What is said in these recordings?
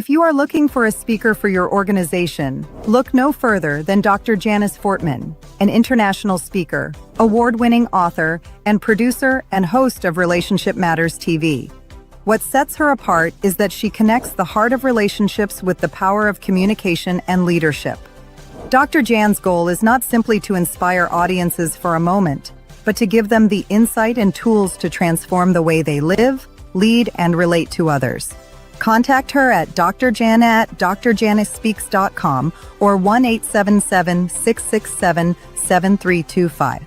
If you are looking for a speaker for your organization, look no further than Dr. Janice Fortman, an international speaker, award-winning author, and producer and host of Relationship Matters TV. What sets her apart is that she connects the heart of relationships with the power of communication and leadership. Dr. Jan's goal is not simply to inspire audiences for a moment, but to give them the insight and tools to transform the way they live, lead, and relate to others. Contact her at drjan@drjanicespeaks.com or 1-877-667-7325.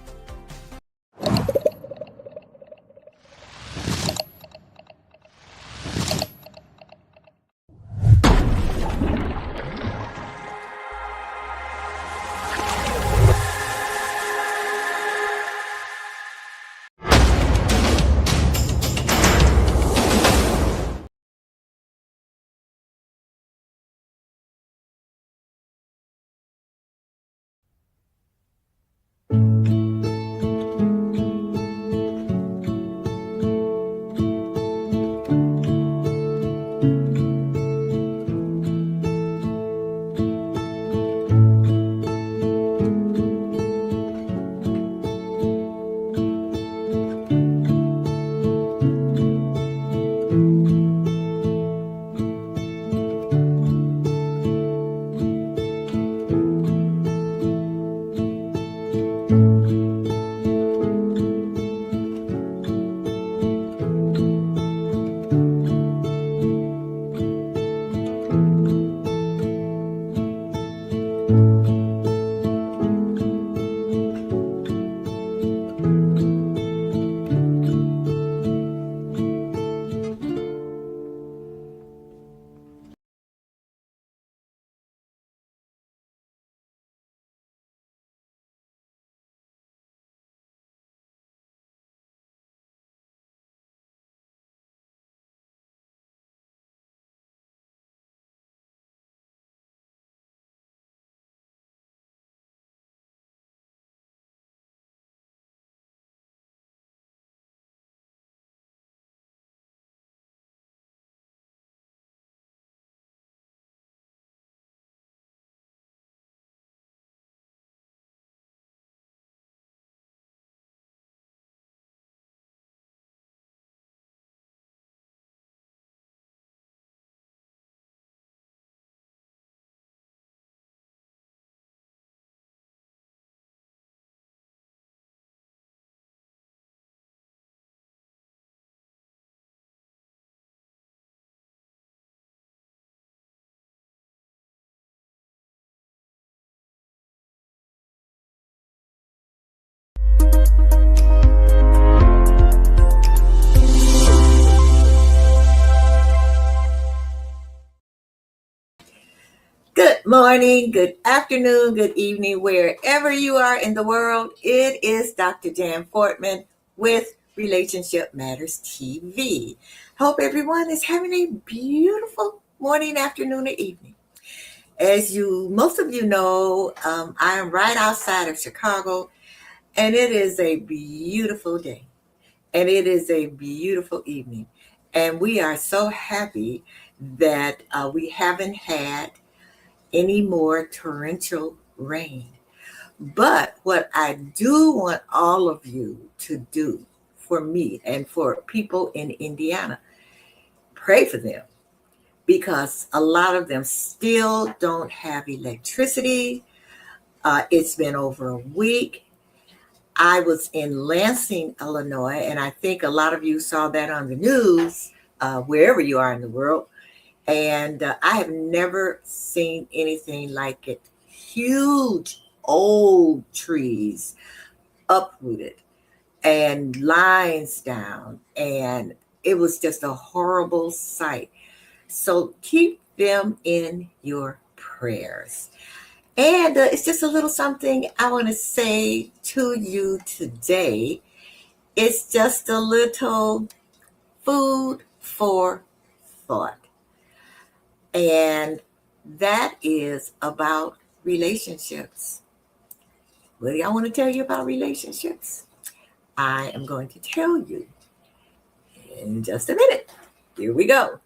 Good morning, good afternoon, good evening, wherever you are in the world. It is Dr. Jan Fortman with Relationship Matters TV. Hope everyone is having a beautiful morning, afternoon, or evening. As most of you know, I am right outside of Chicago, and it is a beautiful day, and it is a beautiful evening. And we are so happy that we haven't had any more torrential rain. But what I do want all of you to do for me and for people in Indiana, pray for them, because a lot of them still don't have electricity. It's been over a week. I was in Lansing, Illinois, and I think a lot of you saw that on the news, wherever you are in the world. And I have never seen anything like it. Huge old trees uprooted and lines down. And it was just a horrible sight. So keep them in your prayers. And it's just a little something I want to say to you today. It's just a little food for thought. And that is about relationships. What do I want to tell you about relationships? I am going to tell you in just a minute. Here we go.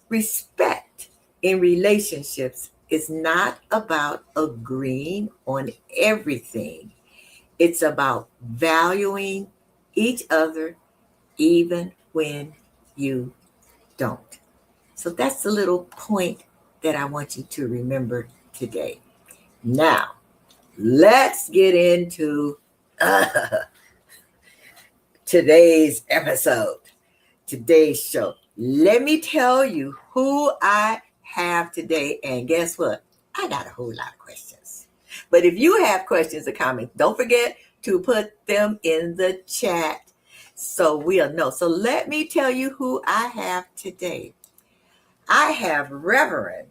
Respect in relationships is not about agreeing on everything. It's about valuing each other even when you don't. So that's the little point that I want you to remember today. Now, let's get into today's episode, today's show. Let me tell you who I have today. And guess what? I got a whole lot of questions. But if you have questions or comments, don't forget to put them in the chat so we'll know. So let me tell you who I have today. I have Reverend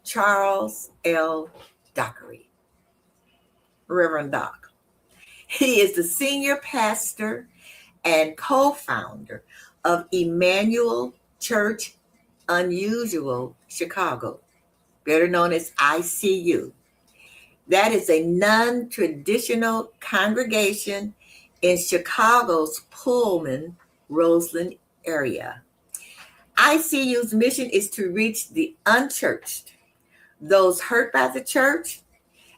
Charles L. Dockery. Reverend Doc. He is the senior pastor and co-founder of Immanuel Church Unusual Chicago, better known as ICU. That is a non-traditional congregation in Chicago's Pullman, Roseland area. ICU's mission is to reach the unchurched, those hurt by the church,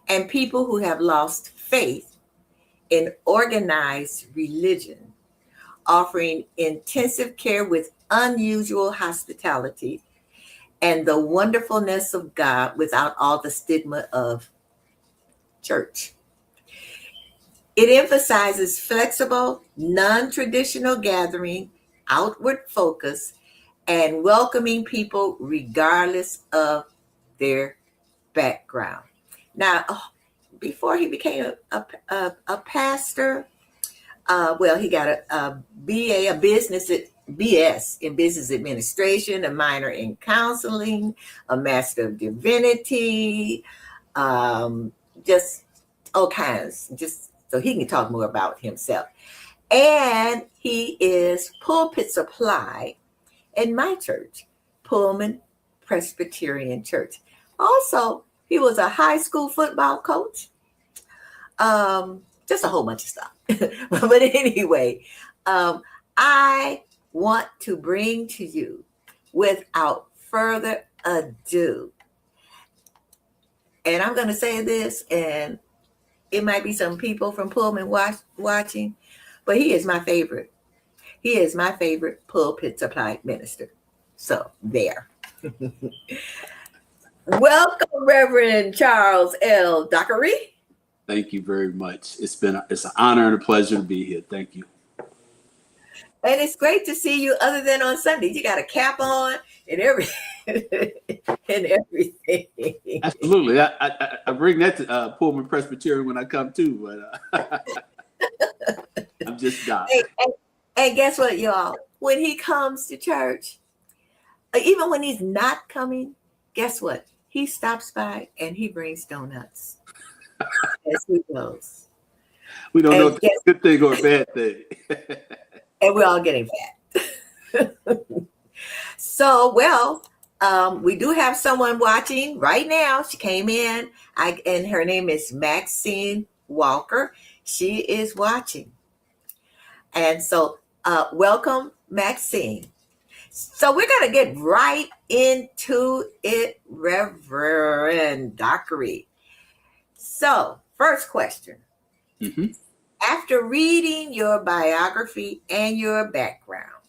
and people who have lost faith in organized religion, offering intensive care with unusual hospitality and the wonderfulness of God without all the stigma of church. It emphasizes flexible, non-traditional gathering, outward focus, and welcoming people regardless of their background. Now, before he became a pastor, he got a BA, BS in business administration, a minor in counseling, a master of divinity, just all kinds, just so he can talk more about himself. And he is pulpit supply in my church, Pullman Presbyterian Church. Also, he was a high school football coach. Just a whole bunch of stuff. But anyway, I want to bring to you, without further ado, and I'm going to say this, and it might be some people from Pullman watching, but he is my favorite. He is my favorite pulpit supply minister. So there. Welcome, Reverend Charles L. Dockery. Thank you very much. It's an honor and a pleasure to be here. Thank you. And it's great to see you other than on Sundays. You got a cap on and everything. Absolutely. I bring that to Pullman Presbyterian when I come too, but I'm just Doc. And guess what, y'all? When he comes to church, even when he's not coming, guess what? He stops by and he brings donuts. As he goes. We don't know if it's a good thing or a bad thing. And we're all getting fat. So, we do have someone watching right now. She came in, and her name is Maxine Walker. She is watching. And so, welcome, Maxine. So we're going to get right into it, Reverend Dockery. So, first question. Mm-hmm. After reading your biography and your background,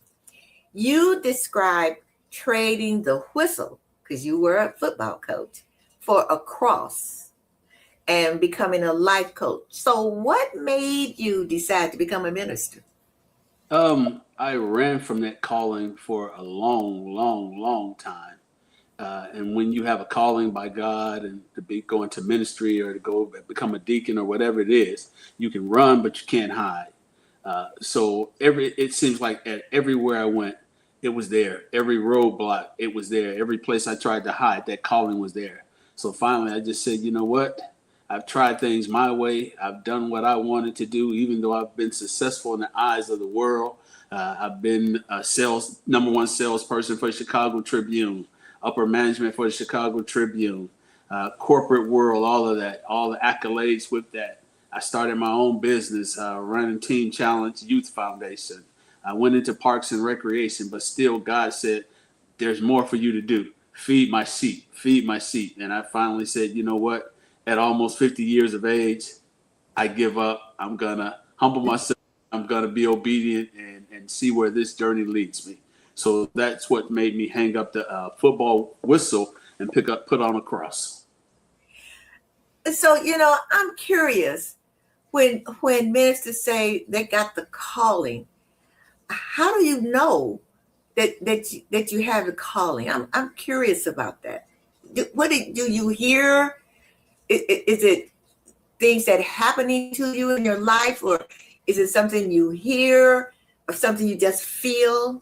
you describe trading the whistle, because you were a football coach, for a cross and becoming a life coach. So what made you decide to become a minister? I ran from that calling for a long time. And when you have a calling by God and to go into ministry or to go become a deacon or whatever it is, you can run, but you can't hide. So it seems like everywhere I went, it was there. Every roadblock, it was there. Every place I tried to hide, that calling was there. So finally, I just said, you know what? I've tried things my way. I've done what I wanted to do, even though I've been successful in the eyes of the world. I've been a number one salesperson for the Chicago Tribune, upper management for the Chicago Tribune, corporate world, all of that, all the accolades with that. I started my own business, running Teen Challenge Youth Foundation. I went into Parks and Recreation, but still God said, there's more for you to do. Feed my sheep, feed my sheep. And I finally said, you know what? At almost 50 years of age, I give up. I'm going to humble myself. I'm going to be obedient and see where this journey leads me. So that's what made me hang up the football whistle and put on a cross. So, I'm curious, when ministers say they got the calling, how do you know that you have the calling? I'm curious about that. What do you hear? Is it things that happening to you in your life, or is it something you hear, or something you just feel?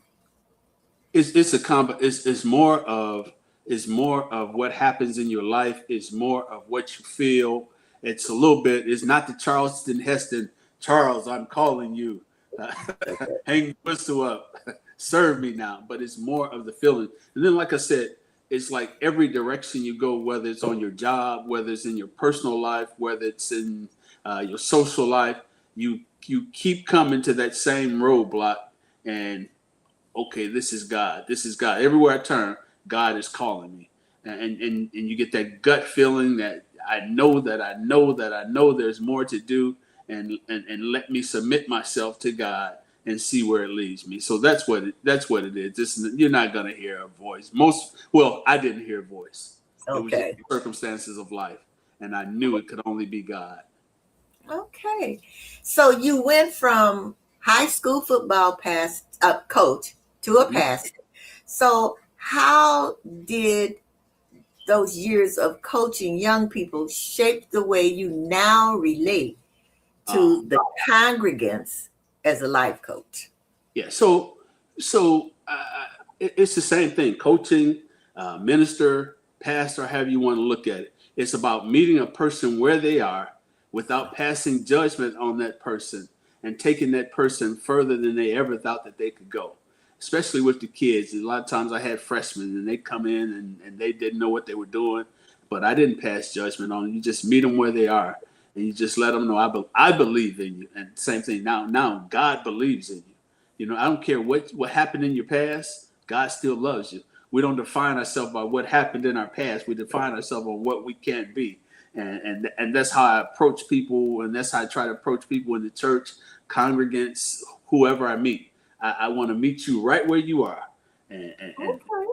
It's more of what happens in your life. It's more of what you feel. It's a little bit. It's not the Charleston Heston. Charles, I'm calling you. Hang the whistle up. Serve me now. But it's more of the feeling. And then, like I said, it's like every direction you go, whether it's on your job, whether it's in your personal life, whether it's in your social life, you keep coming to that same roadblock. And okay, this is God. This is God. Everywhere I turn, God is calling me. And you get that gut feeling that I know there's more to do, and let me submit myself to God and see where it leads me. So that's what it is. You're not gonna hear a voice. I didn't hear a voice. Okay. It was just the circumstances of life, and I knew it could only be God. Okay. So you went from high school football coach to a pastor. So how did those years of coaching young people shape the way you now relate to the congregants as a life coach? Yeah. So it's the same thing. Coaching, minister, pastor, however you want to look at it. It's about meeting a person where they are without passing judgment on that person and taking that person further than they ever thought that they could go. Especially with the kids. A lot of times I had freshmen and they come in and they didn't know what they were doing, but I didn't pass judgment on them. You just meet them where they are and you just let them know I believe in you. And same thing now God believes in you. I don't care what happened in your past. God still loves you. We don't define ourselves by what happened in our past. We define ourselves on what we can be. And that's how I approach people, and that's how I try to approach people in the church, congregants, whoever I meet. I want to meet you right where you are, and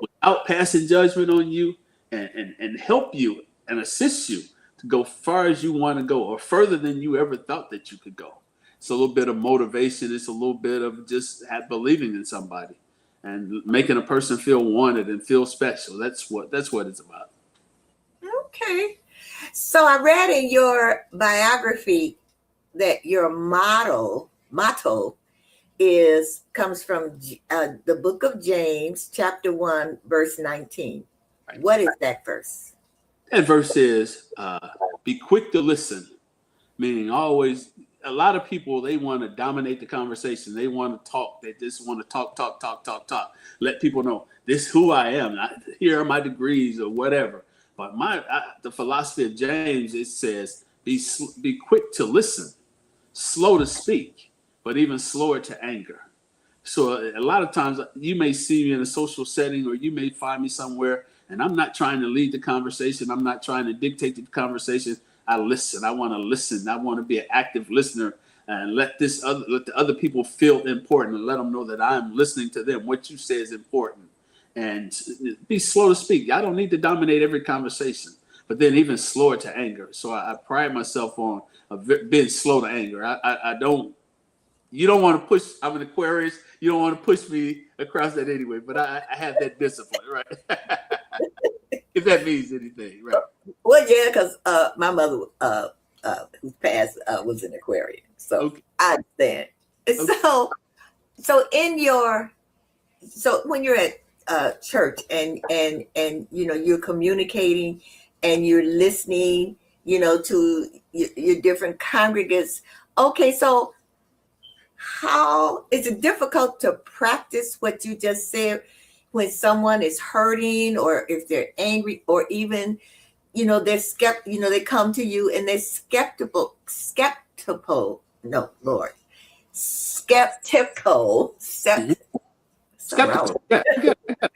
without passing judgment on you, and help you and assist you to go far as you want to go, or further than you ever thought that you could go. It's a little bit of motivation. It's a little bit of just believing in somebody and making a person feel wanted and feel special. That's what it's about. Okay. So I read in your biography that your motto comes from the book of James, chapter 1, verse 19. Right. What is that verse? That verse is, be quick to listen, meaning always. A lot of people, they want to dominate the conversation. They want to talk. They just want to talk. Let people know this who I am. Here are my degrees or whatever. But the philosophy of James, it says, be quick to listen, slow to speak, but even slower to anger. So a lot of times you may see me in a social setting, or you may find me somewhere, and I'm not trying to lead the conversation. I'm not trying to dictate the conversation. I listen. I want to listen. I want to be an active listener and let the other people feel important, and let them know that I'm listening to them. What you say is important, and be slow to speak. I don't need to dominate every conversation, but then even slower to anger. So I pride myself on being slow to anger. I don't. You don't want to push. I'm an Aquarius. You don't want to push me across that anyway. But I have that discipline, right? If that means anything, right? Well, yeah, because my mother, who passed, was an Aquarian, so okay. I understand. Okay. So when you're at church and you're communicating and you're listening, to your different congregants. Okay, so how is it difficult to practice what you just said when someone is hurting, or if they're angry, or even, they're skeptical, they come to you and they're skeptical, Something wrong. Skeptical. Yeah,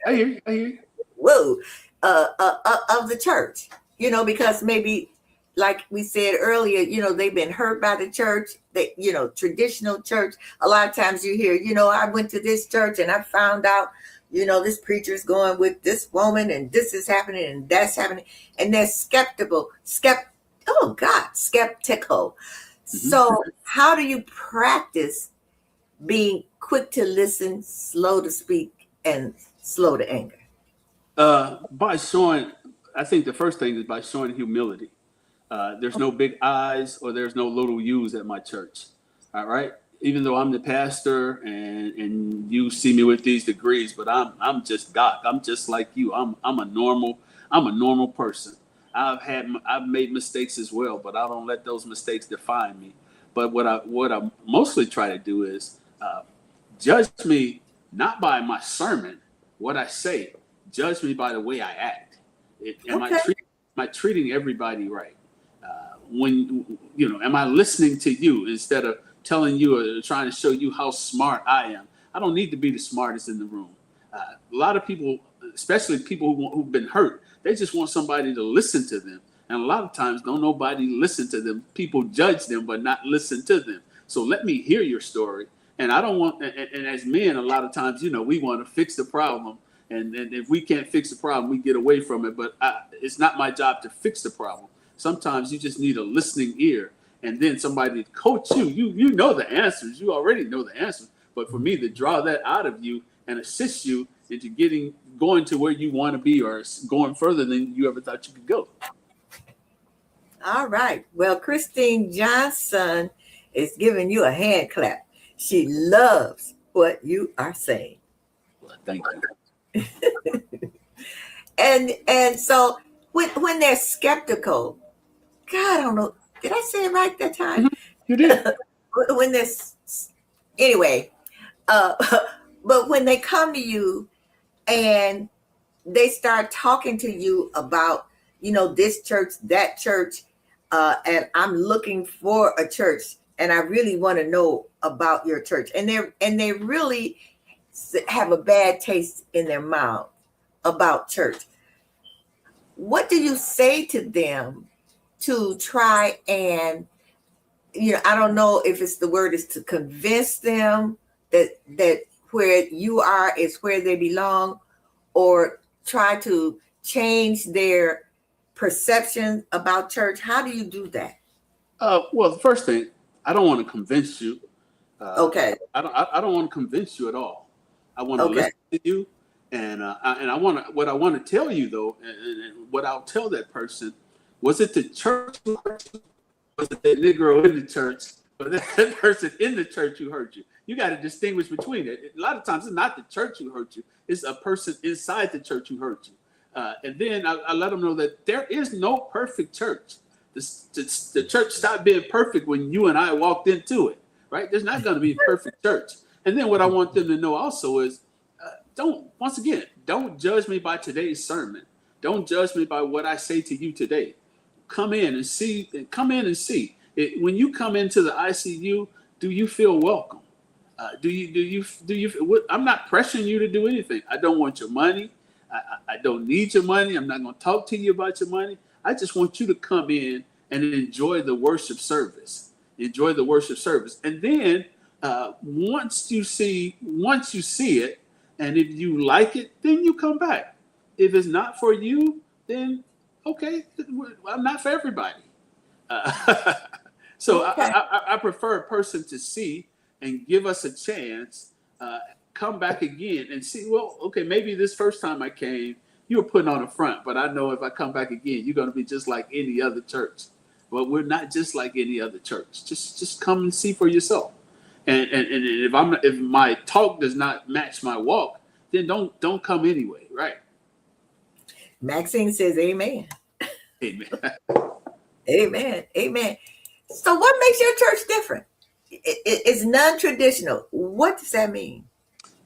I hear you. I hear you. Whoa, of the church, because maybe, like we said earlier, they've been hurt by the church. They, traditional church. A lot of times you hear, I went to this church and I found out, this preacher's going with this woman and this is happening and that's happening. And they're skeptical. Skeptical. So how do you practice being quick to listen, slow to speak, and slow to anger? By showing, I think the first thing is by showing humility. There's no big I's or there's no little U's at my church. All right. Even though I'm the pastor and you see me with these degrees, but I'm just God. I'm just like you. I'm a normal person. I've made mistakes as well, but I don't let those mistakes define me. But what I mostly try to do is judge me not by my sermon, what I say. Judge me by the way I act. Am I treating everybody right? Am I listening to you instead of telling you or trying to show you how smart I am? I don't need to be the smartest in the room. A lot of people, especially people who've been hurt, they just want somebody to listen to them. And a lot of times, don't nobody listen to them. People judge them, but not listen to them. So let me hear your story. And I don't want, and as men, a lot of times, we want to fix the problem. And if we can't fix the problem, we get away from it. But it's not my job to fix the problem. Sometimes you just need a listening ear and then somebody to coach you. You know the answers. You already know the answers. But for me to draw that out of you and assist you into going to where you want to be or going further than you ever thought you could go. All right. Well, Christine Johnson is giving you a hand clap. She loves what you are saying. Well, thank you. And so when they're skeptical, God, I don't know. Did I say it right that time? You did. When there's anyway, but when they come to you and they start talking to you about, this church, that church, and I'm looking for a church, and I really want to know about your church, and they really have a bad taste in their mouth about church. What do you say to them to try and, I don't know if it's the word is to convince them that where you are is where they belong, or try to change their perception about church? How do you do that? Well, the first thing, I don't want to convince you. Okay. I don't want to convince you at all. I want to listen to you, and what I want to tell you though, and what I'll tell that person, was it the church who hurt you? Was it the Negro in the church? Or that person in the church who hurt you? You got to distinguish between it. A lot of times it's not the church who hurt you. It's a person inside the church who hurt you. And then I let them know that there is no perfect church. The church stopped being perfect when you and I walked into it, right? There's not going to be a perfect church. And then what I want them to know also is, don't judge me by today's sermon. Don't judge me by what I say to you today. Come in and see. When you come into the ICU, do you feel welcome? Do you? I'm not pressuring you to do anything. I don't want your money. I don't need your money. I'm not going to talk to you about your money. I just want you to come in and enjoy the worship service. Enjoy the worship service. And then once you see it, and if you like it, then you come back. If it's not for you, then okay, I'm not for everybody. So okay. I prefer a person to see and give us a chance, come back again and see, well, okay, maybe this first time I came, you were putting on a front, but I know if I come back again, you're going to be just like any other church. But we're not just like any other church. Just come and see for yourself. And if my talk does not match my walk, then don't come anyway, right? Maxine says, "Amen." Amen. Amen. Amen. So, what makes your church different? It's non-traditional. What does that mean?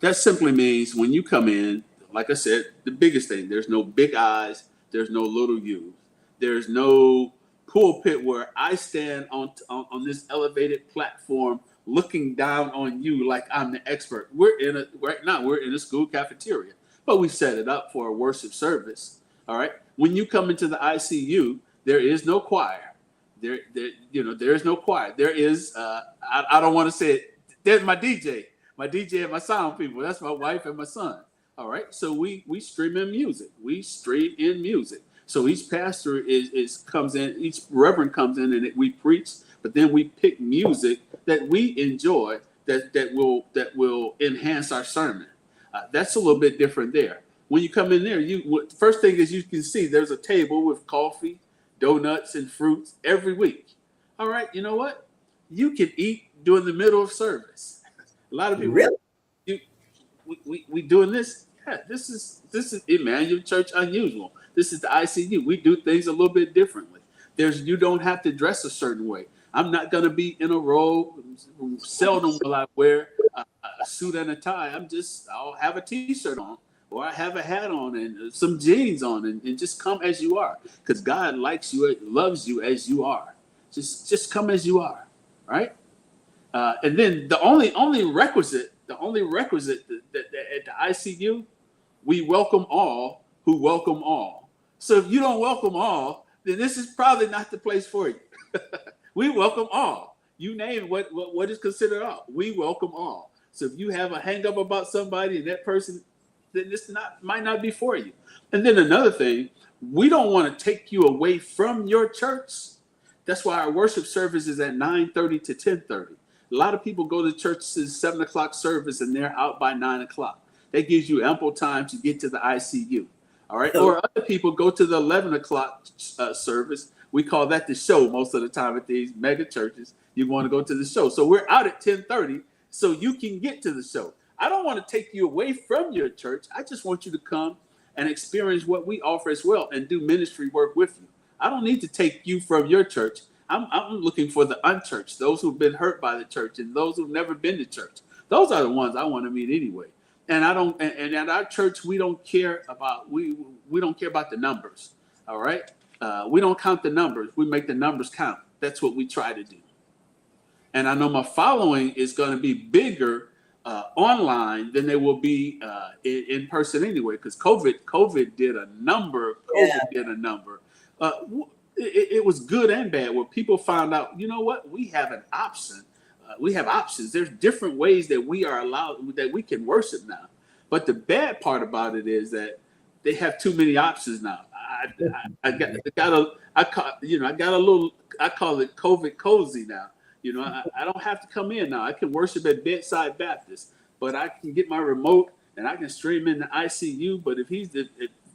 That simply means when you come in, like I said, the biggest thing, there's no big I's, there's no little U's, there's no pulpit where I stand on this elevated platform looking down on you like I'm the expert. Right now we're in a school cafeteria, but we set it up for a worship service. All right. When you come into the ICU, there is no choir. There is no choir. There is. I don't want to say it. There's my DJ and my sound people. That's my wife and my son. All right. So we stream in music. So each pastor comes in, each reverend comes in, and we preach. But then we pick music that we enjoy that will enhance our sermon. That's a little bit different there. When you come in there, first thing is you can see there's a table with coffee, donuts, and fruits every week. All right, you know what? You can eat during the middle of service. A lot of people, Really? We doing this. Yeah, this is Immanuel Church Unusual. This is the ICU. We do things a little bit differently. You don't have to dress a certain way. I'm not going to be in a robe. Seldom will I wear a suit and a tie. I'll have a t-shirt on, or I have a hat on and some jeans on, and just come as you are, because God likes you, loves you as you are. Just come as you are, right? And then the only requisite that at the ICU, we welcome all who welcome all. So if you don't welcome all, then this is probably not the place for you. We welcome all. You name what is considered all. We welcome all. So if you have a hang up about somebody and that person, then this might not be for you. And then another thing, we don't want to take you away from your church. That's why our worship service is at 9:30 to 10:30. A lot of people go to churches 7 o'clock service and they're out by 9 o'clock. That gives you ample time to get to the ICU. All right. Or other people go to the 11 o'clock service. We call that the show most of the time at these mega churches. You want to go to the show. So we're out at 10:30 so you can get to the show. I don't want to take you away from your church. I just want you to come and experience what we offer as well and do ministry work with you. I don't need to take you from your church. I'm looking for the unchurched, those who've been hurt by the church and those who've never been to church. Those are the ones I want to meet anyway. And and at our church, we don't care about the numbers. All right. We don't count the numbers. We make the numbers count. That's what we try to do. And I know my following is going to be bigger online than they will be in person anyway, because COVID did a number. It was good and bad where people found out, you know what, we have an option. We have options. There's different ways that we are allowed, that we can worship now. But the bad part about it is that they have too many options now. I call it COVID cozy now. You know, I don't have to come in now. I can worship at Bedside Baptist, but I can get my remote and I can stream in the ICU. But if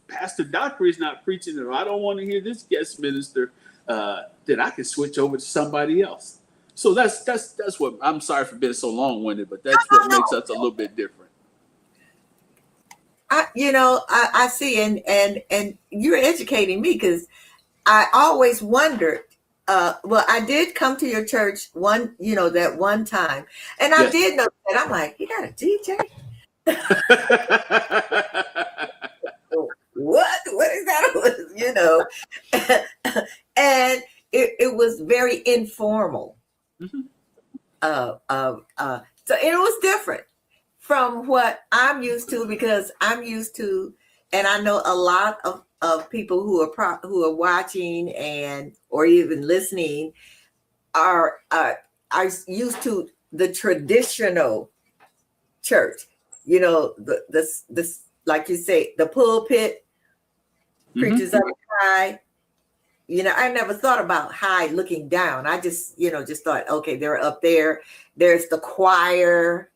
Pastor Dockery is not preaching, or I don't want to hear this guest minister, then I can switch over to somebody else. So that's what, I'm sorry for being so long-winded, but that's what makes us a little bit different. I see, and you're educating me, because I always wondered. Well, I did come to your church that one time, and I did know that. I'm like, you got a DJ? What is that? And it was very informal. Mm-hmm. So it was different from what I'm used to, because I'm used to, and I know a lot of people who are watching or even listening are used to the traditional church. You know, the like you say, the pulpit, preachers up high. You know, I never thought about high looking down. I just thought, okay, they're up there. There's the choir.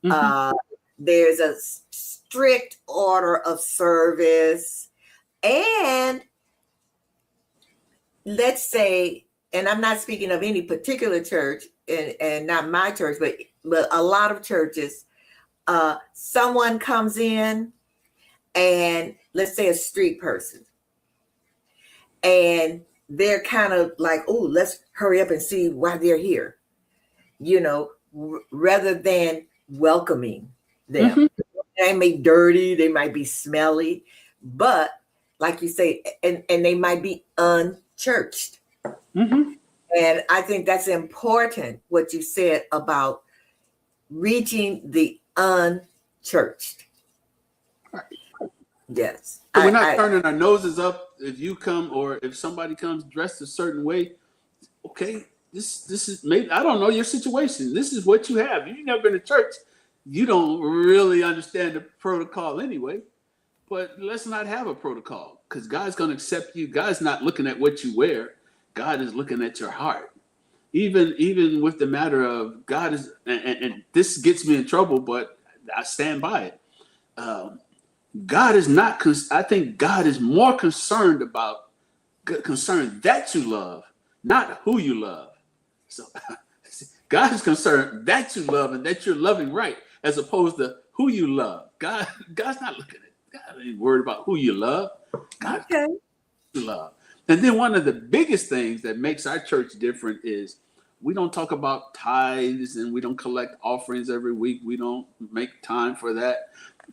There's a strict order of service. And let's say, and I'm not speaking of any particular church and not my church, but a lot of churches, someone comes in, and let's say a street person, and they're kind of like, oh, let's hurry up and see why they're here, rather than welcoming them. They may be dirty, they might be smelly, but like you say, and they might be unchurched. And And I think that's important, what you said about reaching the unchurched. Right. Yes. So we're not turning our noses up if you come or if somebody comes dressed a certain way. Okay, this is maybe, I don't know your situation. This is what you have. If you've never been to church, you don't really understand the protocol anyway. But let's not have a protocol, because God's going to accept you. God's not looking at what you wear. God is looking at your heart. Even with the matter of God is, and this gets me in trouble, but I stand by it. God is not. I think God is more concerned that you love, not who you love. So God is concerned that you love and that you're loving right, as opposed to who you love. God's not looking at. God ain't worried about who you love. God, Okay. you love. And then one of the biggest things that makes our church different is we don't talk about tithes and we don't collect offerings every week. We don't make time for that.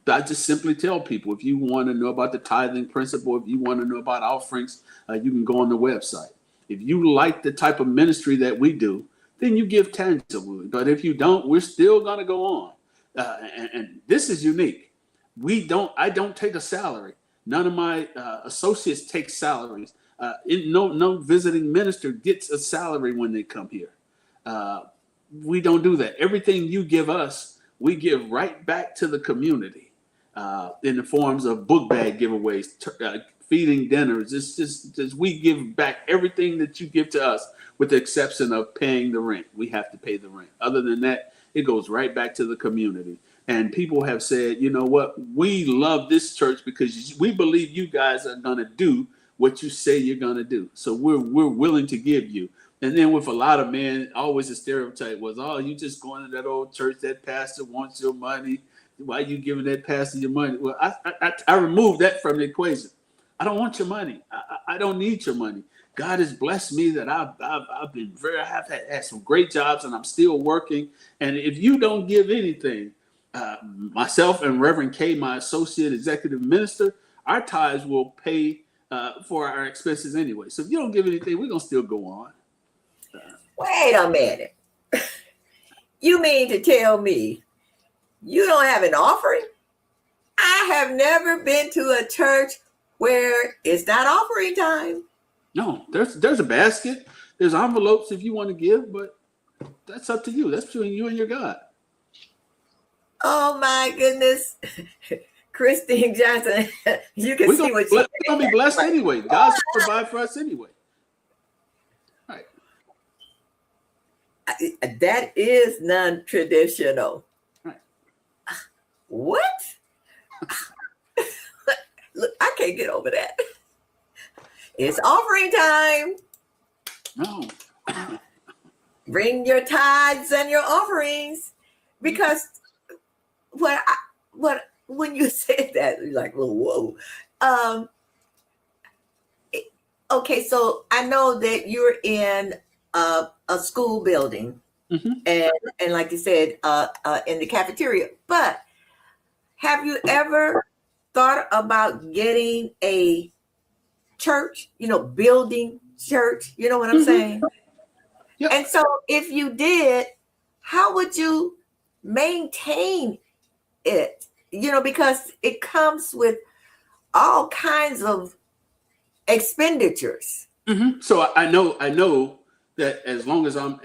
I just simply tell people, if you want to know about the tithing principle, if you want to know about offerings, you can go on the website. If you like the type of ministry that we do, then you give tangibly. But if you don't, we're still going to go on. And this is unique. I don't take a salary. None of my associates take salaries. No visiting minister gets a salary when they come here. We don't do that. Everything you give us, we give right back to the community in the forms of book bag giveaways, feeding dinners. It's just we give back everything that you give to us, with the exception of paying the rent. We have to pay the rent. Other than that, it goes right back to the community. And people have said, you know what, we love this church because we believe you guys are going to do what you say you're going to do. So we're willing to give you. And then with a lot of men, always a stereotype was, oh, you just going to that old church, that pastor wants your money. Why are you giving that pastor your money? Well, I removed that from the equation. I don't want your money. I don't need your money. God has blessed me that I've been I've had some great jobs and I'm still working. And if you don't give anything, myself and Reverend K, my associate executive minister, our tithes will pay for our expenses anyway. So if you don't give anything, we're going to still go on. Wait a minute. You mean to tell me you don't have an offering? I have never been to a church where it's not offering time. No, there's a basket. There's envelopes if you want to give, but that's up to you. That's between you and your God. Oh my goodness. Christine Johnson, you can see what you're going to be blessed anyway. God's going to provide for us anyway. Right. That is non-traditional. Right. What? Look, I can't get over that. It's offering time. No. Bring your tithes and your offerings, because when you said that, you're like, whoa. Okay, so I know that you're in a school building, mm-hmm. and like you said, in the cafeteria. But have you ever thought about getting a church? Building church. You know what I'm mm-hmm. saying? Yep. And so, if you did, how would you maintain it? Because it comes with all kinds of expenditures. Mm-hmm. So I know that as long as I'm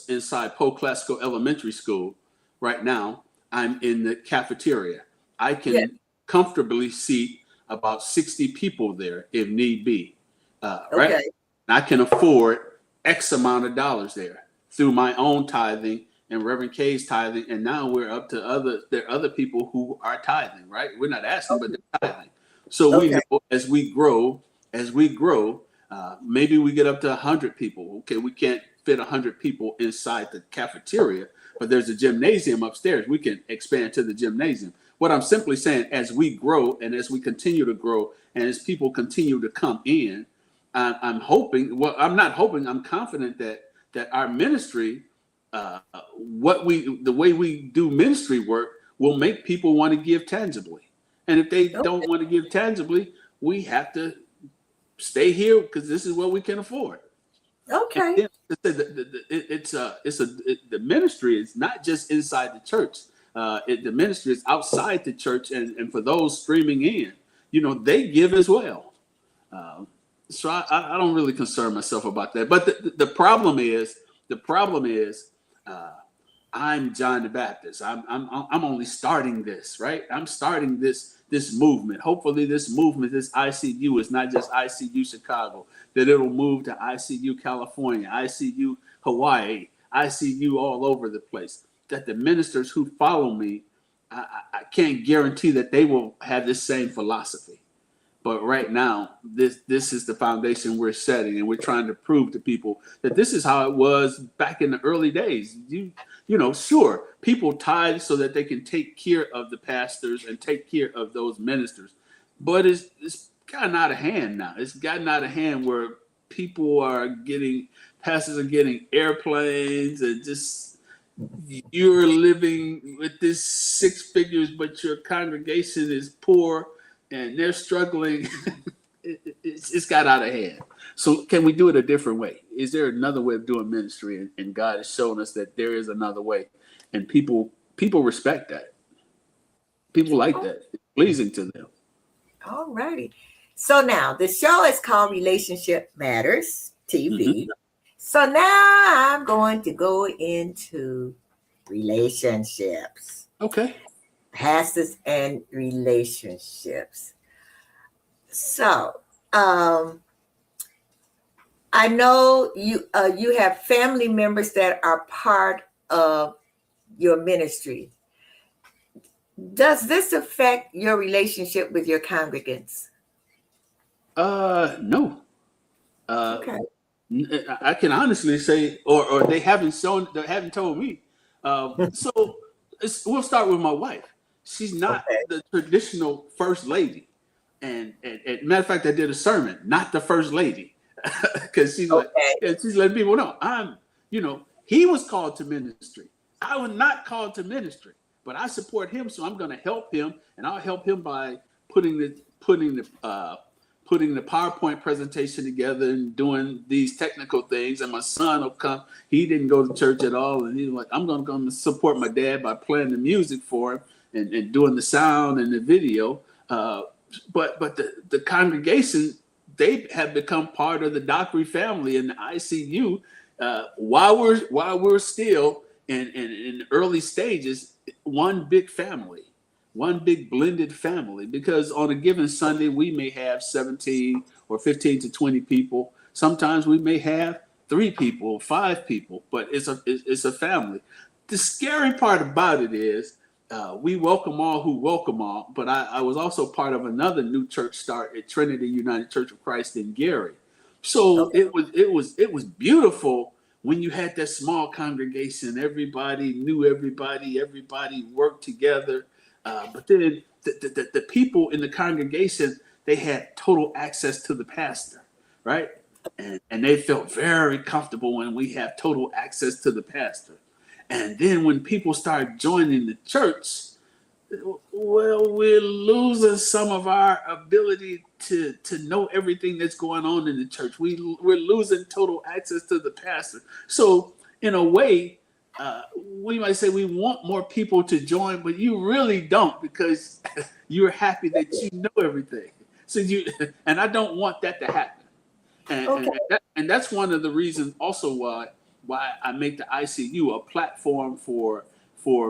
inside Poe Classical Elementary School right now, I'm in the cafeteria. I can comfortably seat about 60 people there if need be. Right? Okay. I can afford X amount of dollars there through my own tithing and Reverend K's tithing, and now we're up to there are other people who are tithing, right? We're not asking, but they're tithing. So we know as we grow, maybe we get up to 100 people. Okay, we can't fit 100 people inside the cafeteria, but there's a gymnasium upstairs. We can expand to the gymnasium. What I'm simply saying, as we grow and as we continue to grow, and as people continue to come in, I'm hoping. Well, I'm not hoping. I'm confident that our ministry, the way we do ministry work, will make people want to give tangibly. And if they don't want to give tangibly, we have to stay here because this is what we can afford. And Okay. then the ministry is not just inside the church. The ministry is outside the church, and for those streaming in, they give as well. Um, so I don't really concern myself about that. But the problem is, uh, I'm John the Baptist. I'm only starting this, right? I'm starting this movement. Hopefully, this movement, this ICU, is not just ICU Chicago. That it'll move to ICU California, ICU Hawaii, ICU all over the place. That the ministers who follow me, I can't guarantee that they will have this same philosophy. But right now, this is the foundation we're setting, and we're trying to prove to people that this is how it was back in the early days. Sure, people tithe so that they can take care of the pastors and take care of those ministers, but it's gotten out of hand now. It's gotten out of hand where pastors are getting airplanes, and just you're living with this six figures, but your congregation is poor and they're struggling. It's got out of hand. So can we do it a different way? Is there another way of doing ministry? And God has shown us that there is another way, and people respect that. People like that. It's pleasing to them. All righty. So now the show is called Relationship Matters TV. Mm-hmm. So now I'm going to go into relationships. Okay. Pastors and relationships. So, I know you have family members that are part of your ministry. Does this affect your relationship with your congregants? No. Okay. I can honestly say, or they haven't told me. So we'll start with my wife. She's not the traditional first lady, and matter of fact, I did a sermon, not the first lady, because she's letting people know he was called to ministry. I was not called to ministry, but I support him, so I'm going to help him, and I'll help him by putting the PowerPoint presentation together and doing these technical things. And my son will come. He didn't go to church at all, and he's like, I'm going to come support my dad by playing the music for him and doing the sound and the video. But the congregation, they have become part of the Dockery family in the ICU. While we're still in the early stages, one big family. One big blended family, because on a given Sunday, we may have 17 or 15 to 20 people. Sometimes we may have 3 people, 5 people, but it's a family. The scary part about it is we welcome all who welcome all, but I was also part of another new church start at Trinity United Church of Christ in Gary. So it was beautiful when you had that small congregation. Everybody knew everybody worked together. But then the people in the congregation, they had total access to the pastor, right? And they felt very comfortable when we have total access to the pastor. And then when people start joining the church, well, we're losing some of our ability to know everything that's going on in the church. We're losing total access to the pastor. So in a way, we might say we want more people to join, but you really don't, because you're happy that you know everything. So and I don't want that to happen. And that's one of the reasons also why I make the ICU a platform for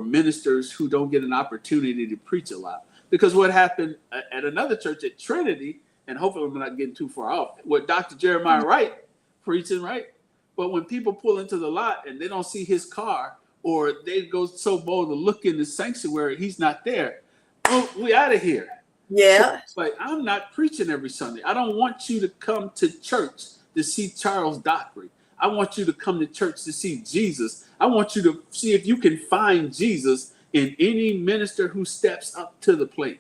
ministers who don't get an opportunity to preach a lot. Because what happened at another church at Trinity, and hopefully we're not getting too far off, with Dr. Jeremiah Wright preaching, right? But when people pull into the lot and they don't see his car, or they go so bold to look in the sanctuary, he's not there. Oh, we out of here. Yeah. So, like, I'm not preaching every Sunday. I don't want you to come to church to see Charles Dockery. I want you to come to church to see Jesus. I want you to see if you can find Jesus in any minister who steps up to the plate.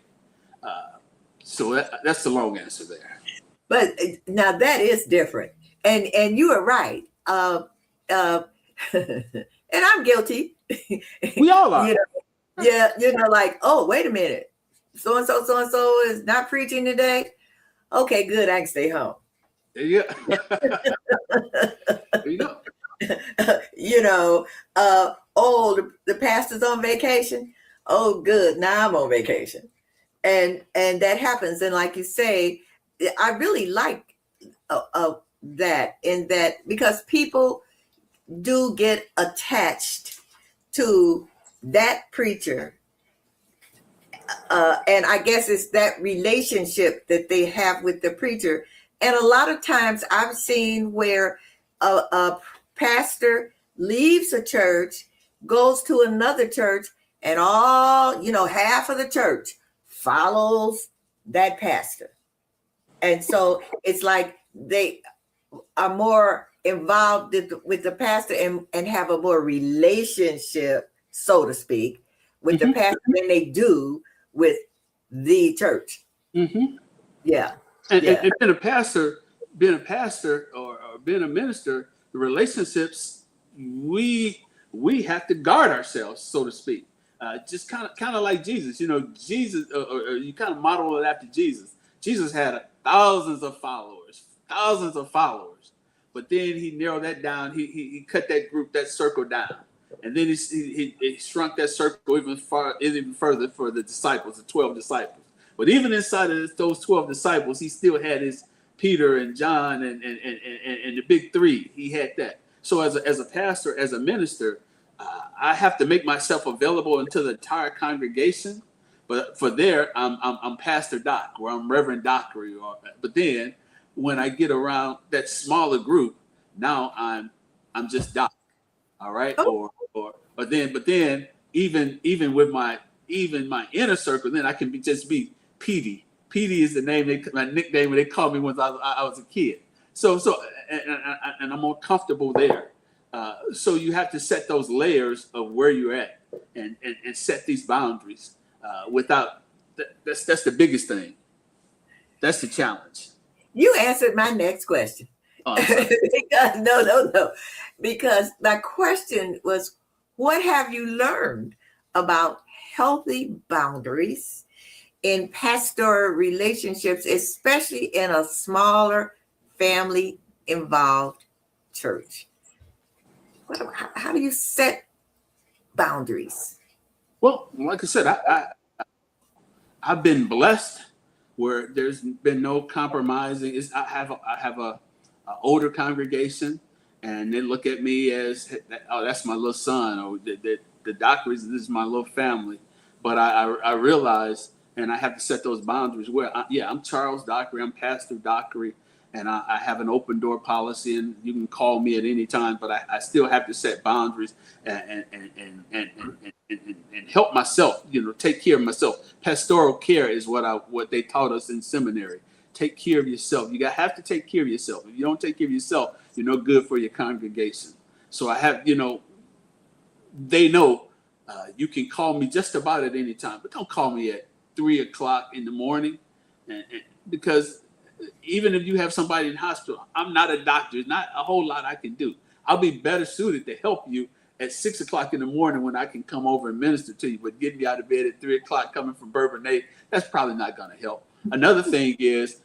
So that's the long answer there. But now that is different. And you are right. And I'm guilty. We all are. Like, oh, wait a minute. So and so is not preaching today. Okay, good. I can stay home. There you go. There you go. The pastor's on vacation. Oh, good. Now I'm on vacation. And that happens. And like you say, I really like that, in that, because people do get attached to that preacher. And I guess it's that relationship that they have with the preacher. And a lot of times I've seen where a pastor leaves a church, goes to another church, and half of the church follows that pastor. And so it's like they are more involved with the pastor and have a more relationship, so to speak, with the pastor than they do with the church. Yeah. And being a pastor or being a minister, the relationships, we have to guard ourselves, so to speak. Just kind of like Jesus. Jesus, or you kind of model it after Jesus. Jesus had thousands of followers, but then he narrowed that down. He cut that circle down, and then he shrunk that circle even further for the disciples, the 12 disciples. But even inside of those 12 disciples, he still had his Peter and John and the big three. He had that. So as a pastor, as a minister, I have to make myself available to the entire congregation. But for there, I'm Pastor Doc, or I'm Reverend Dockery. But then when I get around that smaller group, now I'm just Doc. All right. Oh. But then even with my inner circle, then I can just be Petey. Petey is the name my nickname when they called me when I was a kid. So and I'm more comfortable there. So you have to set those layers of where you're at and set these boundaries. That's the biggest thing. That's the challenge. You answered my next question. Oh, No. Because my question was, what have you learned about healthy boundaries in pastoral relationships, especially in a smaller family-involved church? How do you set boundaries? Well, like I said, I've been blessed where there's been no compromising. I have a older congregation, and they look at me as, oh, that's my little son, or the Dockeries, this is my little family. But I realize, and I have to set those boundaries where, I'm Charles Dockery, I'm Pastor Dockery, and I have an open door policy, and you can call me at any time, but I still have to set boundaries and help myself, take care of myself. Pastoral care is what they taught us in seminary. Take care of yourself. You have to take care of yourself. If you don't take care of yourself, you're no good for your congregation. So I have, they know you can call me just about at any time, but don't call me at 3:00 in the morning, because even if you have somebody in hospital, I'm not a doctor. There's not a whole lot I can do. I'll be better suited to help you at 6:00 in the morning when I can come over and minister to you. But getting you out of bed at 3:00 coming from Bourbonnais, that's probably not going to help. Another thing is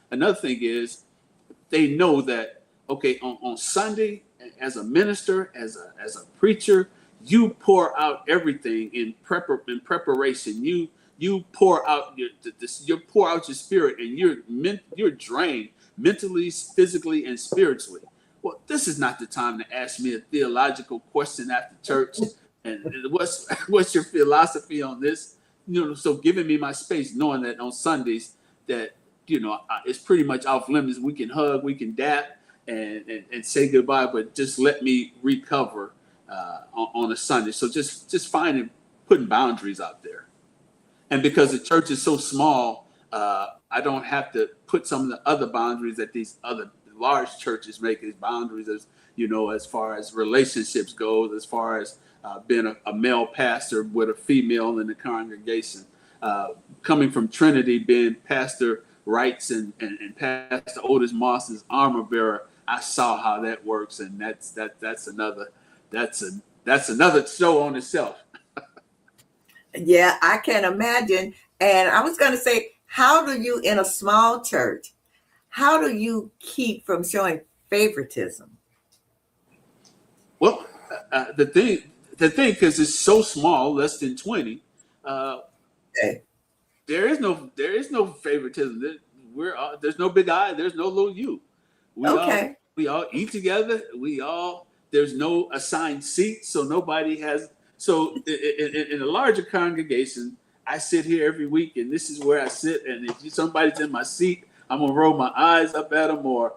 they know that, okay, on Sunday, as a minister, as a preacher, you pour out everything in preparation. You pour out your spirit, and you're drained mentally, physically, and spiritually. Well, this is not the time to ask me a theological question after church. And what's your philosophy on this? So giving me my space, knowing that on Sundays that it's pretty much off limits. We can hug, we can dap, and say goodbye, but just let me recover on a Sunday. So just putting boundaries out there. And because the church is so small, I don't have to put some of the other boundaries that these other large churches make. These boundaries, as far as relationships goes, as far as being a male pastor with a female in the congregation. Coming from Trinity, being Pastor Wright's and Pastor Otis Moss's armor bearer, I saw how that works, and that's another show on itself. Yeah, I can imagine. And I was going to say, how do you, in a small church, how do you keep from showing favoritism? Well, the thing, because it's so small, less than 20, uh, Okay. there is no favoritism. We're all, there's no big I, there's no little you. Okay. We all eat together. There's no assigned seat, so nobody has. So in a larger congregation, I sit here every week, and this is where I sit. And if somebody's in my seat, I'm gonna roll my eyes up at them, or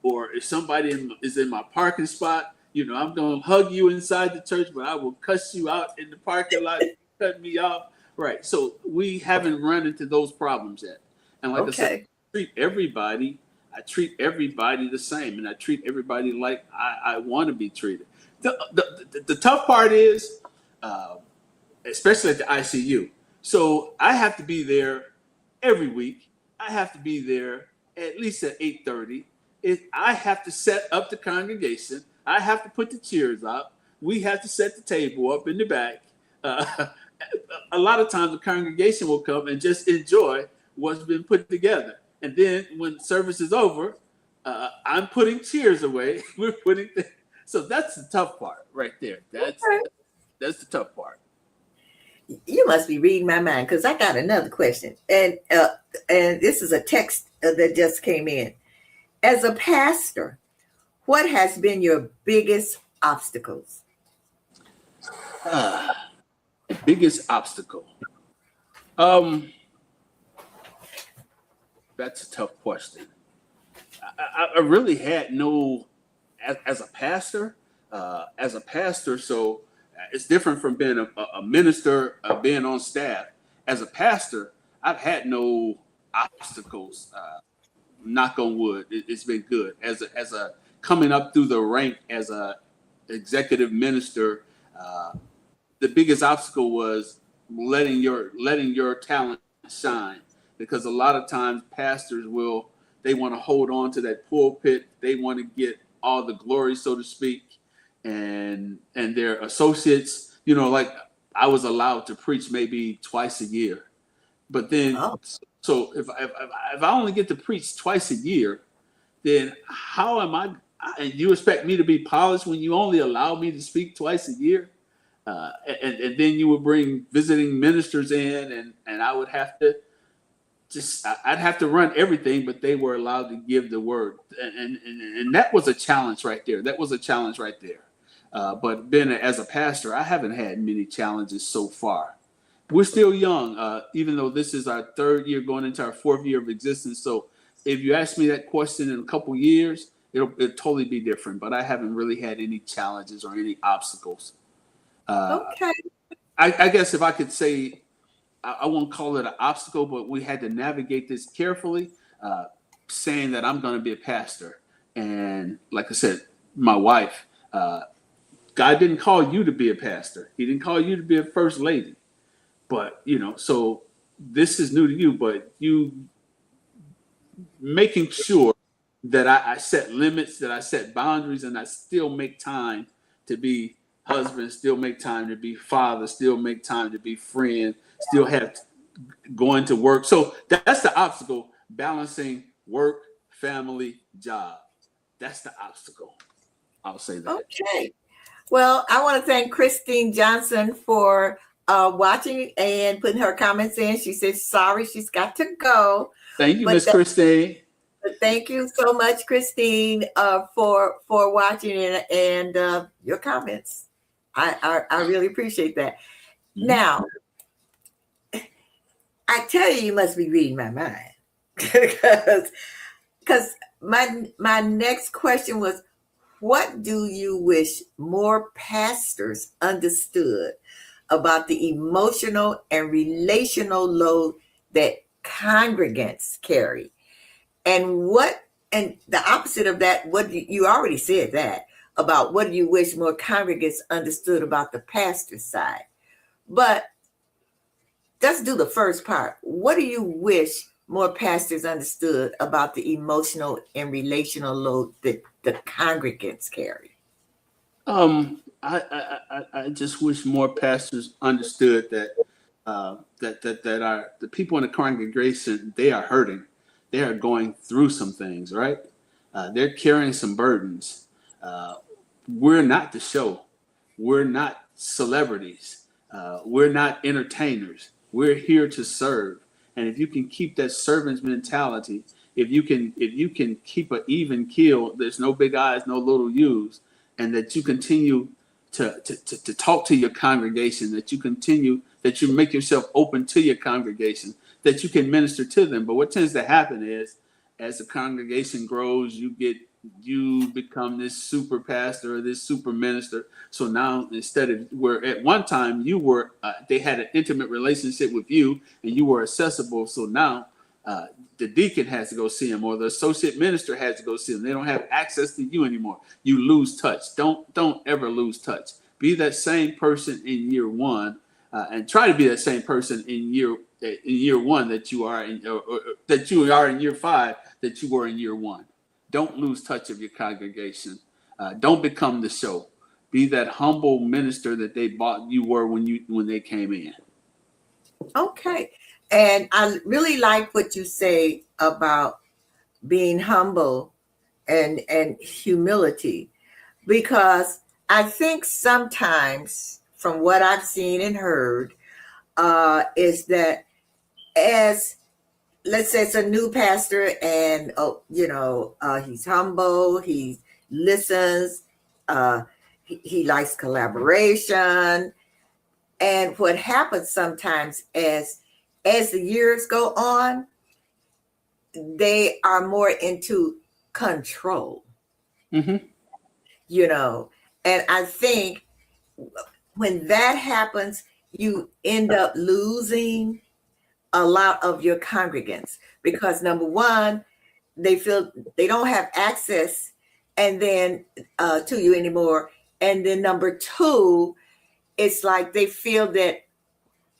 if somebody is in my parking spot, I'm gonna hug you inside the church, but I will cuss you out in the parking lot, cut me off. Right. So we haven't run into those problems yet. And like I said, Okay. I treat everybody the same, and I treat everybody like I want to be treated. The tough part is, especially at the ICU. So I have to be there every week. I have to be there at least at 8:30. I have to set up the congregation. I have to put the chairs up. We have to set the table up in the back. Uh, a lot of times the congregation will come and just enjoy what's been put together. And then when service is over, I'm putting chairs away. We're putting things. So that's the tough part right there. Okay. That's the tough part. You must be reading my mind, because I got another question, and this is a text that just came in. As a pastor, what has been your biggest obstacles? Biggest obstacle. That's a tough question. I really had no, as a pastor, so it's different from being a minister, being on staff. As a pastor, I've had no obstacles. Knock on wood, it's been good. As a coming up through the rank as a executive minister, the biggest obstacle was letting your talent shine, because a lot of times pastors they want to hold on to that pulpit. They want to get all the glory, so to speak, and their associates, like I was allowed to preach maybe twice a year, but then Oh, so if I only get to preach twice a year, then how am I? And you expect me to be polished when you only allow me to speak twice a year? And then you would bring visiting ministers in, and I would have to I'd have to run everything, but they were allowed to give the word, and that was a challenge right there. But being as a pastor, I haven't had many challenges so far. We're still young, even though this is our third year going into our fourth year of existence. So if you ask me that question in a couple years, it'll totally be different. But I haven't really had any challenges or any obstacles. okay. I guess if I could say, I won't call it an obstacle, but we had to navigate this carefully, saying that I'm going to be a pastor. And like I said, my wife, God didn't call you to be a pastor. He didn't call you to be a first lady. But, so this is new to you, but you making sure that I set limits, that I set boundaries, and I still make time to be husband, still make time to be father, still make time to be friend, still have going to work. So that's the obstacle, balancing work, family, job. That's the obstacle. I'll say that. Okay. Well, I want to thank Christine Johnson for watching and putting her comments in. She says sorry, she's got to go. Thank you, Miss Christine. Thank you so much, Christine, for watching and your comments. I really appreciate that. Mm-hmm. Now, I tell you, you must be reading my mind, because my next question was, what do you wish more pastors understood about the emotional and relational load that congregants carry? And the opposite of that, you already said that, about what do you wish more congregants understood about the pastor's side. But let's do the first part. What do you wish more pastors understood about the emotional and relational load that the congregants carry? I just wish more pastors understood that the people in the congregation, they are hurting. they are going through some things, right? They're carrying some burdens. We're not the show. We're not celebrities. We're not entertainers. We're here to serve. And if you can keep that servant's mentality, if you can keep an even keel, there's no big eyes, no little U's, and that you continue to talk to your congregation, that you make yourself open to your congregation, that you can minister to them. But what tends to happen is, as the congregation grows, you become this super pastor or this super minister. So now, instead of where at one time you were, they had an intimate relationship with you and you were accessible. So now the deacon has to go see him, or the associate minister has to go see him. They don't have access to you anymore. You lose touch. Don't ever lose touch. Be that same person in year one, and try to be that same person in year one that you are or that you are in year 5 that you were in year 1. Don't lose touch of your congregation. Don't become the show. Be that humble minister that you were when they came in. Okay. And I really like what you say about being humble and humility, because I think sometimes, from what I've seen and heard, is that, as let's say it's a new pastor, and he's humble, he listens, he likes collaboration. And what happens sometimes, as the years go on, they are more into control. Mm-hmm. And I think when that happens, you end up losing a lot of your congregants, because number one, they feel they don't have access and then to you anymore. And then number two, it's like they feel that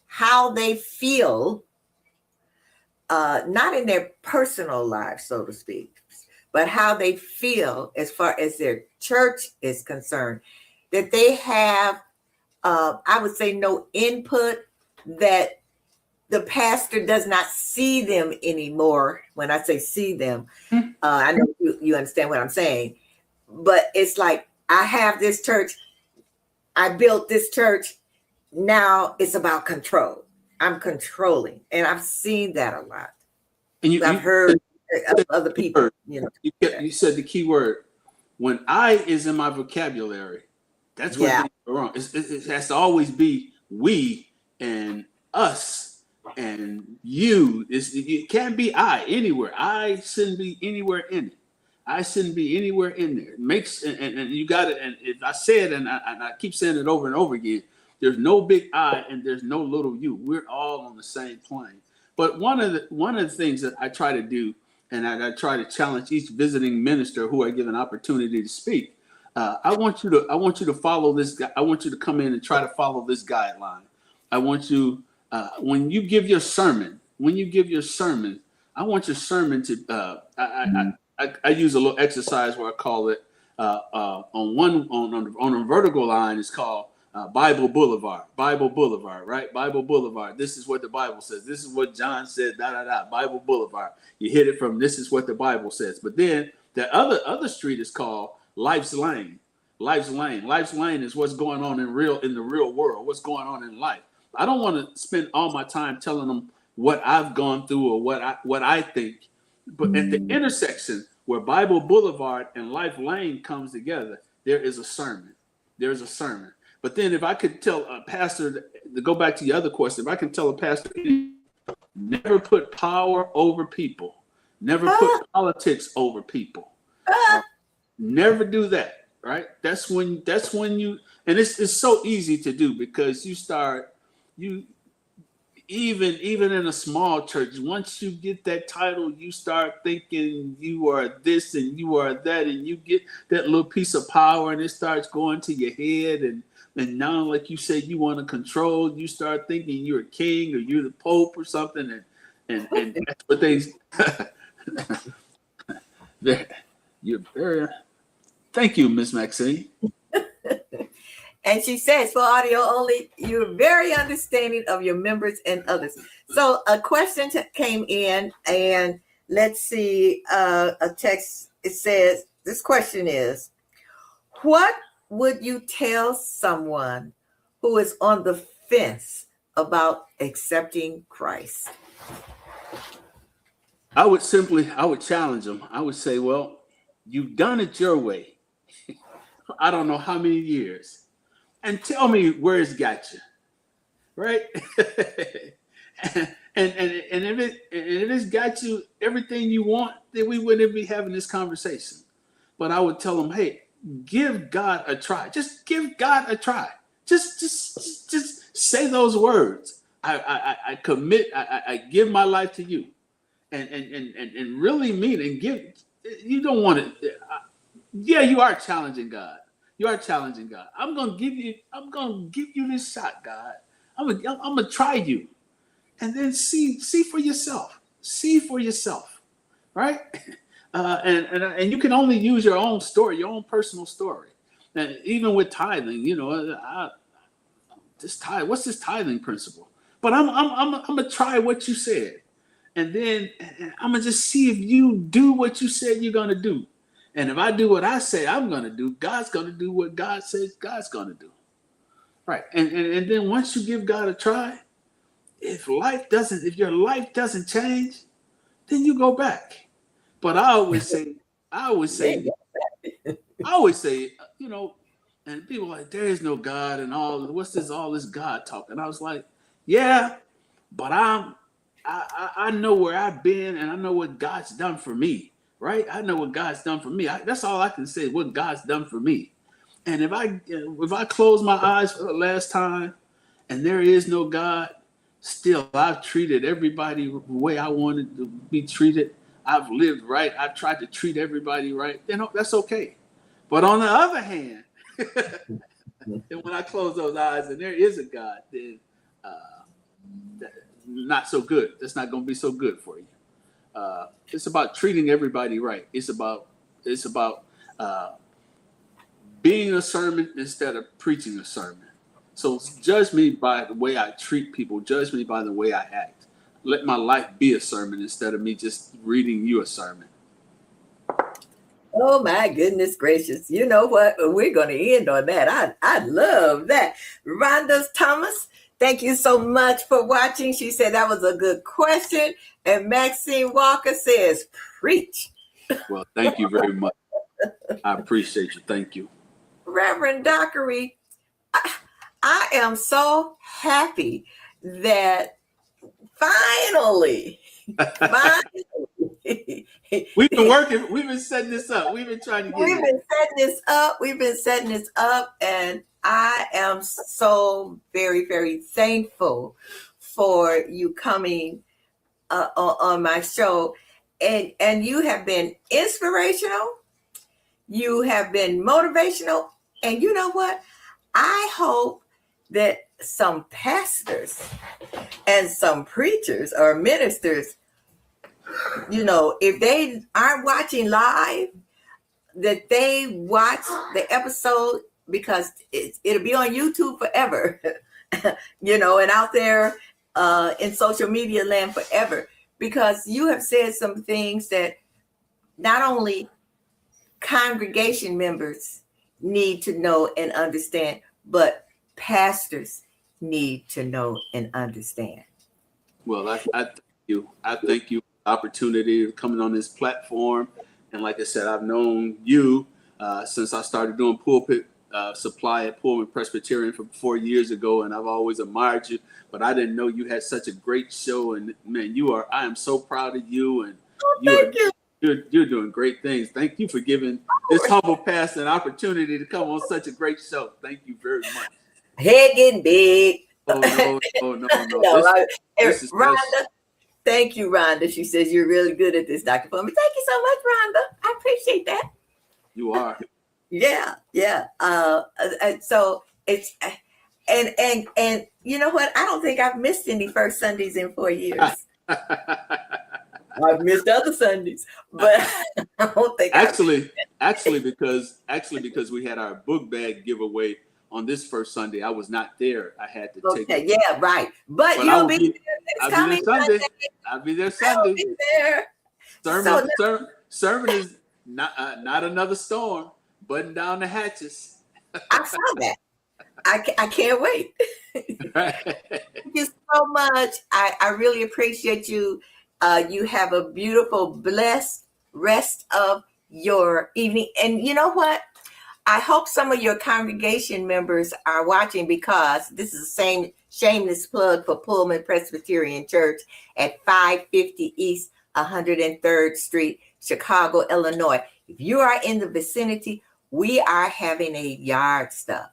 how they feel, not in their personal lives, so to speak, but how they feel as far as their church is concerned, that they have, I would say, no input, that the pastor does not see them anymore. When I say see them, I know you understand what I'm saying, but it's like, I have this church, I built this church, now it's about control. I'm controlling, and I've seen that a lot. And I've heard other people. You said the key word. When I is in my vocabulary, that's when things are wrong. It has to always be we and us and you. It can't be I anywhere. I shouldn't be anywhere in it. I shouldn't be anywhere in there. It makes and you got it. And if I say it, and I keep saying it over and over again, there's no big I and there's no little you. We're all on the same plane. But one of the things that I try to do, and I try to challenge each visiting minister who I give an opportunity to speak. I want you to follow this. I want you to come in and try to follow this guideline. I want you when you give your sermon. I want your sermon to. I use a little exercise where I call it on a vertical line. It's called Bible Boulevard, right? Bible Boulevard. This is what the Bible says. This is what John said. Bible Boulevard. You hit it from this is what the Bible says. But then the other street is called Life's Lane. Life's Lane is what's going on in the real world. What's going on in life. I don't want to spend all my time telling them what I've gone through or what I think. But at the intersection where Bible Boulevard and Life Lane comes together, there is a sermon. There's a sermon. But then if I could tell a pastor, to go back to the other question, if I can tell a pastor, never put power over people. Never put politics over people. Never do that, right? That's when you, and it's so easy to do, because even in a small church, once you get that title, you start thinking you are this and you are that, and you get that little piece of power, and it starts going to your head, and now, like you said, you want to control. You start thinking you're a king or you're the pope or something, and that's what they. You're very. Thank you, Miss Maxine. And she says, for audio only, you're very understanding of your members and others. So a question came in, and Let's see, a text. It says, this question is, what would you tell someone who is on the fence about accepting Christ? I would challenge them. I would say, well, you've done it your way. I don't know how many years. And tell me where it's got you. Right? and if it's got you everything you want, then we wouldn't be having this conversation. But I would tell them, hey, give God a try. Just give God a try. Just say those words. I commit. I give my life to you, and really mean and give. You don't want it. Yeah, you are challenging God. You are challenging God. I'm gonna give you this shot, God. I'm gonna try you, and then see for yourself. See for yourself, right? And you can only use your own story, your own personal story. And even with tithing, what's this tithing principle? But I'm gonna try what you said, and then I'm gonna just see if you do what you said you're gonna do. And if I do what I say I'm gonna do, God's gonna do what God says God's gonna do. Right. And then once you give God a try, if your life doesn't change, then you go back. But I always say, and people are like, there is no God and all this God talk? And I was like, yeah, but I know where I've been and I know what God's done for me, right? I know what God's done for me. That's all I can say, what God's done for me. And if I close my eyes for the last time and there is no God, still I've treated everybody the way I wanted to be treated. I've lived right. I've tried to treat everybody right. That's okay. But on the other hand, and when I close those eyes and there is a God, then not so good. That's not going to be so good for you. It's about treating everybody right. It's about being a sermon instead of preaching a sermon. So judge me by the way I treat people. Judge me by the way I act. Let my life be a sermon instead of me just reading you a sermon. Oh my goodness gracious. You know what? We're going to end on that. I love that. Rhonda Thomas, thank you so much for watching. She said that was a good question. And Maxine Walker says, preach. Well, thank you very much. I appreciate you. Thank you. Reverend Dockery, I am so happy that finally, we've been setting this up. We've been trying to get We've been setting this up, and I am so very, very thankful for you coming on my show. And you have been inspirational. You have been motivational. And you know what? I hope that some pastors and some preachers or ministers, if they aren't watching live, that they watch the episode, because it'll be on YouTube forever, and out there in social media land forever, because you have said some things that not only congregation members need to know and understand, but pastors need to know and understand. Well, I thank you. I thank you for the opportunity of coming on this platform. And like I said, I've known you since I started doing pulpit supply at Pullman Presbyterian from 4 years ago, and I've always admired you. But I didn't know you had such a great show, and man, I am so proud of you, and you're doing great things. Thank you for giving this humble pastor an opportunity to come on such a great show. Thank you very much. Head getting big. Oh no. This is Rhonda, thank you, Rhonda. She says you're really good at this, Dr. Plummer. Thank you so much, Rhonda. I appreciate that. You are. Yeah. So it's and you know what? I don't think I've missed any First Sundays in 4 years. I've missed other Sundays, but I don't think actually because we had our book bag giveaway on this first Sunday. I was not there. I had to take it. Yeah, right. But you'll be there next coming Sunday. I'll be there Sunday. I'll be there. So Serving is not another storm. Button down the hatches. I saw that. I can't wait. Thank you so much. I really appreciate you. You have a beautiful, blessed rest of your evening. And you know what? I hope some of your congregation members are watching, because this is the same shameless plug for Pullman Presbyterian Church at 550 East 103rd Street, Chicago, Illinois. If you are in the vicinity, we are having a yard sale.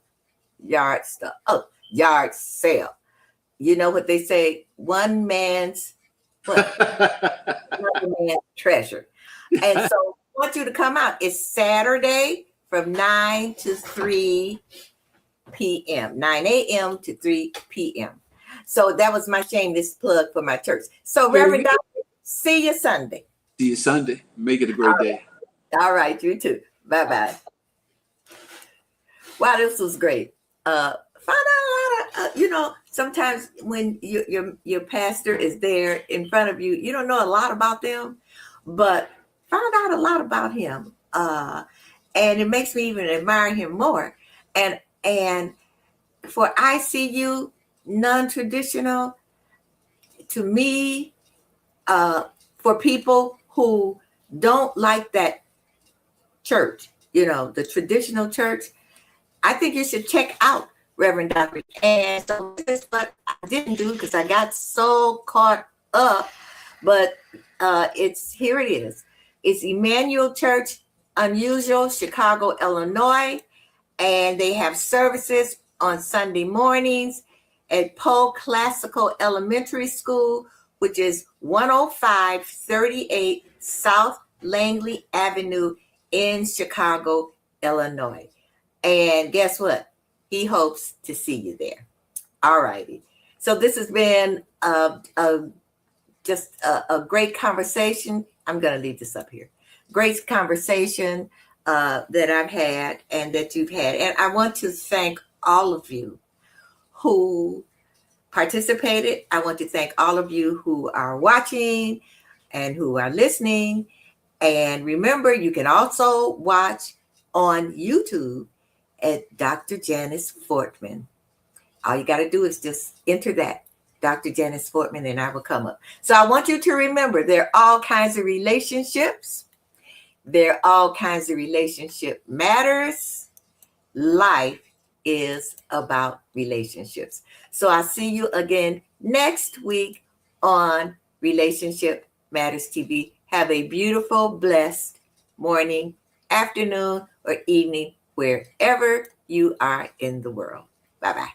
You know what they say? One man's another man's treasure. And so I want you to come out. It's Saturday from 9 to 3 p.m. 9 a.m. to 3 p.m. So that was my shameless plug for my church. So Reverend Doctor, see you Sunday. See you Sunday. Make it a great day. All right, you too. Bye-bye. Wow, this was great. Find out a lot of, sometimes when your pastor is there in front of you, you don't know a lot about them, but find out a lot about him. And it makes me even admire him more. And for ICU, non-traditional, to me, for people who don't like that church, the traditional church, I think you should check out Reverend Dockery. And so this is what I didn't do because I got so caught up, but here it is. It's Immanuel Church, Unusual, Chicago, Illinois, and they have services on Sunday mornings at Poe Classical Elementary School, which is 10538 South Langley Avenue in Chicago, Illinois. And guess what? He hopes to see you there. All righty. So this has been just a great conversation. I'm going to leave this up here. Great conversation that I've had and that you've had. And I want to thank all of you who participated. I want to thank all of you who are watching and who are listening. And remember, you can also watch on YouTube at Dr. Janice Fortman. All you got to do is just enter that, Dr. Janice Fortman, and I will come up. So I want you to remember, there are all kinds of relationships. There are all kinds of relationship matters. Life is about relationships. So I'll see you again next week on Relationship Matters TV. Have a beautiful, blessed morning, afternoon, or evening, wherever you are in the world. Bye-bye.